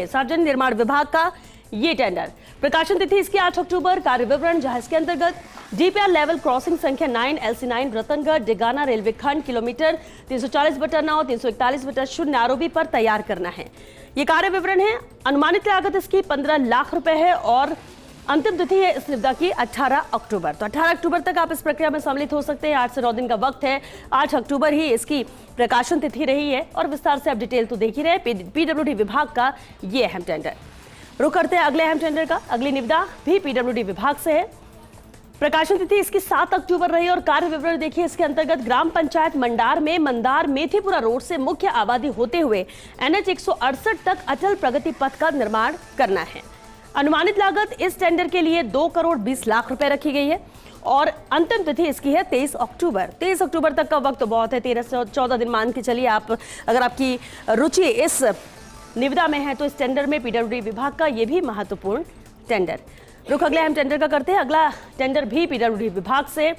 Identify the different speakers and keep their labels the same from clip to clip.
Speaker 1: सार्वजनिक निर्माण विभाग का ये टेंडर। प्रकाशन तिथि इसकी 8 अक्टूबर। कार्य विवरण जहां इसके अंतर्गत डीपीआर लेवल क्रॉसिंग संख्या 9 LC9 रतनगढ़ डिगाना रेलवे खंड किलोमीटर 340/9 341/0 आरओबी पर तैयार करना है। ये कार्य विवरण है। अनुमानित लागत इसकी 15 लाख रुपए है और अंतिम तिथि है इस निविदा की 18 अक्टूबर। तो 18 अक्टूबर तक आप इस प्रक्रिया में सम्मिलित हो सकते हैं। 8 से 9 दिन का वक्त है। 8 अक्टूबर ही इसकी प्रकाशन तिथि रही है और विस्तार से आप डिटेल तो देख ही रहे। पीडब्ल्यूडी विभाग का ये अहम टेंडर। रुक करते हैं अगले अहम टेंडर का। अगली निविदा भी पीडब्ल्यूडी विभाग से है। प्रकाशन तिथि इसकी 7 अक्टूबर रही और कार्य विवरण देखिए। इसके अंतर्गत ग्राम पंचायत मंडार में मंदार मेथीपुरा रोड से मुख्य आबादी होते हुए NH 168 तक अटल प्रगति पथ का निर्माण करना है। अनुमानित लागत इस टेंडर के लिए 2 करोड़ 20 लाख रुपए रखी गई है और अंतिम तिथि इसकी है 23 अक्टूबर। 23 अक्टूबर तक का वक्त बहुत है। 13 से 14 दिन मान के चलिए आप। अगर आपकी रुचि इस निविदा में है तो इस टेंडर में पीडब्ल्यूडी विभाग का ये भी महत्वपूर्ण टेंडर। रुख अगले हम टेंडर का करते हैं। अगला टेंडर भी पीडब्ल्यूडी विभाग से।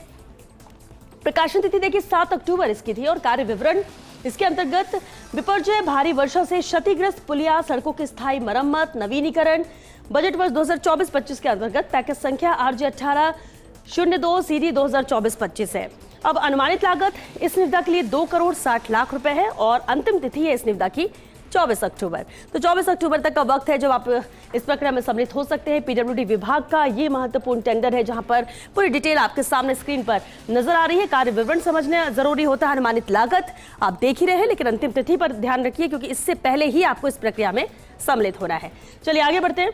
Speaker 1: प्रकाशन तिथि देखिए 7 अक्टूबर इसकी थी और कार्य विवरण इसके अंतर्गत विपर्जय भारी वर्षा से क्षतिग्रस्त पुलिया सड़कों की स्थायी मरम्मत नवीनीकरण बजट वर्ष 2024-25 के अंतर्गत पैकेज संख्या RJ 1802 CD 2024-25 है। अब अनुमानित लागत इस निविदा के लिए 2 करोड़ 60 लाख रुपए है और अंतिम तिथि है इस निविदा की 24 अक्टूबर। तो 24 अक्टूबर तक का वक्त है जब आप इस प्रक्रिया में सम्मिलित हो सकते हैं। पीडब्ल्यूडी विभाग का ये महत्वपूर्ण टेंडर है जहां पर पूरी डिटेल आपके सामने स्क्रीन पर नजर आ रही है। कार्य विवरण समझना जरूरी होता है। अनुमानित लागत आप देख ही रहे हैं लेकिन अंतिम तिथि पर ध्यान रखिए क्योंकि इससे पहले ही आपको इस प्रक्रिया में सम्मिलित होना है। चलिए आगे बढ़ते हैं।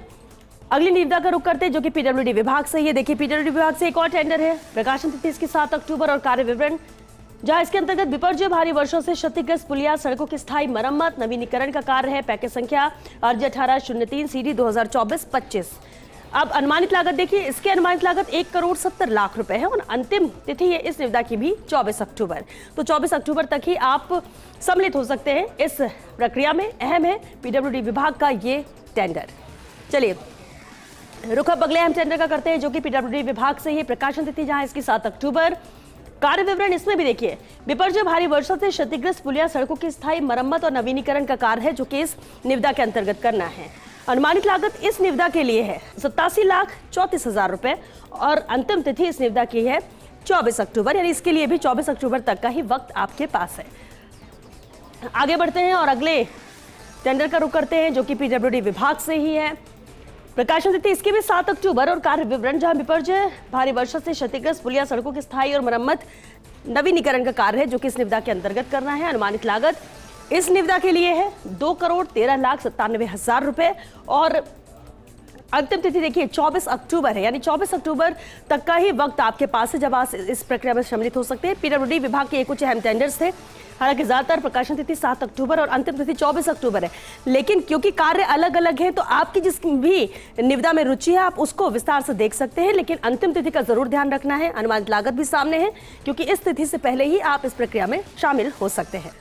Speaker 1: अगली निविदा का रुख करते हैं जो कि पीडब्ल्यूडी विभाग से। ये देखिए पीडब्ल्यूडी विभाग से एक और टेंडर है। प्रकाशन तिथि इसकी 7 अक्टूबर और कार्य विवरण जहां इसके अंतर्गत विपर्जय भारी वर्षों से क्षतिग्रस्त पुलिया सड़कों की स्थायी मरम्मत नवीनीकरण का कार्य है। पैकेज संख्या RJ 1803 CD 2024-25। अब अनुमानित लागत देखिए। इसके अनुमानित लागत 1 करोड़ 70 लाख रुपए है और अंतिम तिथि है इस निविदा की भी 24 अक्टूबर। तो 24 अक्टूबर तक ही आप सम्मिलित हो सकते हैं इस प्रक्रिया में। अहम है पीडब्ल्यूडी विभाग का ये टेंडर। चलिए रुख अब अगले अहम टेंडर का करते हैं जो कि पीडब्ल्यूडी विभाग से ही। प्रकाशन तिथि जहां इसकी 7 अक्टूबर। कार्य विवरण इसमें भी देखिए। विपर्जय भारी वर्षा से क्षतिग्रस्त पुलिया सड़कों की स्थायी मरम्मत और नवीनीकरण का कार्य है जो कि इस निविदा के अंतर्गत करना है। अनुमानित लागत इस निविदा के लिए है 87,34,000 रुपए और अंतिम तिथि इस निविदा की है 24 अक्टूबर। यानी इसके लिए भी 24 अक्टूबर तक का ही वक्त आपके पास है। आगे बढ़ते हैं और अगले टेंडर का रुख करते हैं जो कि पीडब्ल्यूडी विभाग से ही है। प्रकाशन तिथि इसकी भी 7 अक्टूबर और कार्य विवरण जहां विपर्जय भारी वर्षा से क्षतिग्रस्त पुलिया सड़कों की स्थायी और मरम्मत नवीनीकरण का कार्य है जो कि इस निविदा के अंतर्गत करना है। अनुमानित लागत इस निविदा के लिए है 2 करोड़ 13,97,000 रुपए और अंतिम तिथि देखिए 24 अक्टूबर है। यानी 24 अक्टूबर तक का ही वक्त आपके पास है जब आप इस प्रक्रिया में सम्मिलित हो सकते हैं। पीडब्ल्यूडी विभाग के कुछ अहम टेंडर्स थे। हालांकि ज्यादातर प्रकाशन तिथि 7 अक्टूबर और अंतिम तिथि 24 अक्टूबर है लेकिन क्योंकि कार्य अलग अलग है तो आपकी जिस भी निविदा में रुचि है आप उसको विस्तार से देख सकते हैं लेकिन अंतिम तिथि का जरूर ध्यान रखना है। अनुमानित लागत भी सामने है क्योंकि इस तिथि से पहले ही आप इस प्रक्रिया में शामिल हो सकते हैं।